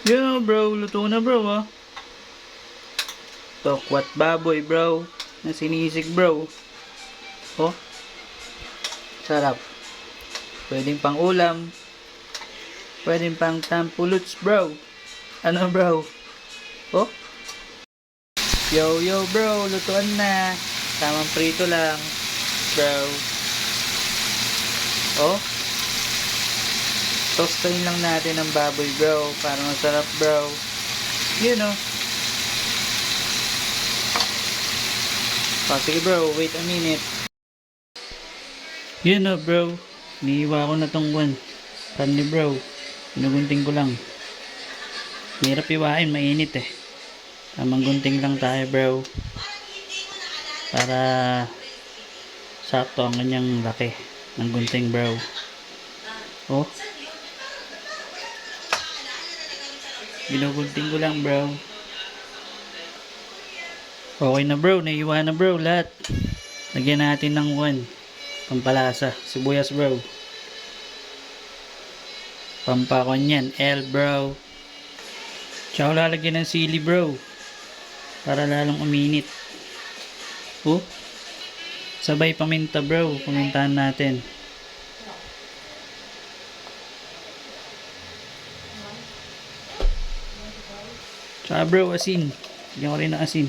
Yeah, bro. Luto na, bro, ah. Tokwat baboy, bro. Na sinisig, bro. Oh, sarap. Pwedeng pang ulam. Pwedeng pang tampuluts, bro. Ano, bro? Oh, yo, yo, bro. Lutuan na. Tamang prito lang, bro. Oh, tostahin lang natin ang baboy, bro. Para masarap, bro. You know. Oh, sige, bro. Wait a minute. You know, bro. Niiwa ko na tong karne, bro. Pinugunting ko lang. Hirap iwain, mainit eh. Tamang gunting lang tayo, bro. Para sakto ang kanyang laki ng gunting, bro. Oh, ginugunting ko lang, bro. Okay na, bro. Naiwa na, bro, lahat. Lagyan natin ng pampalasa. Sibuyas, bro. Pampakon yan, bro. Tsaka lalagyan ng sili, bro. Para lalong uminit. Oh, sabay paminta, bro. Pamintahan natin. Tsaka, bro, asin. Lagyan ko rin ng asin.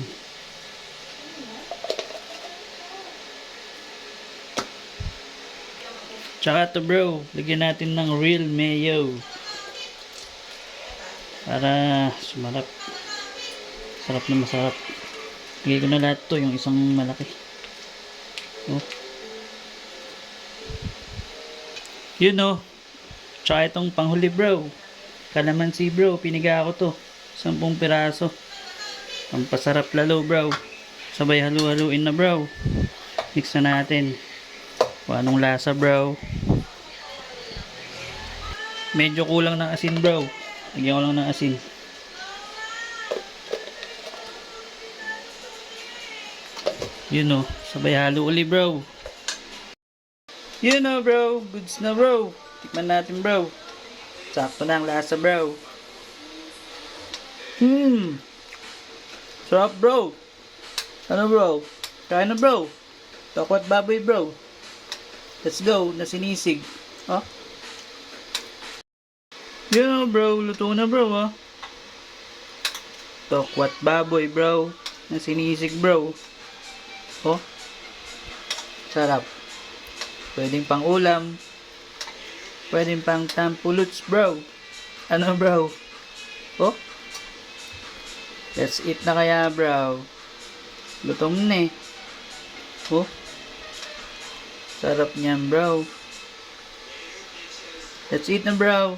Tsaka to, bro, lagyan natin ng real mayo. Para sumarap. Sarap na masarap. Lagay ko na lahat to, yung isang malaki. Oh. You know. Tsaka itong panghuli, bro. Kalamansi, bro. Piniga ko to. 10 piraso. Pampasarap lalo, bro. Sabay halu-haluin na, bro. Mix na natin. Kung anong lasa, bro. Medyo kulang ng asin, bro. Lagyan ko lang ng asin. You know, sabay halo uli, bro. You know, bro. Goods na, bro. Tikman natin, bro. Sakto na ang lasa, bro. Sarap, bro. Ano, bro? Kaya na, bro. Tokwat baboy, bro. Let's go. Na sinisig. Oh. You know, bro. Luto na, bro, ah. Tokwat baboy, bro. Na sinisig, bro. Oh, sarap. Pwedeng pang ulam. Pwedeng pang tampuluts, bro. Ano, bro? Oh, let's eat na kaya, bro. Gutom na eh. Oh, sarap niyan, bro. Let's eat na, bro.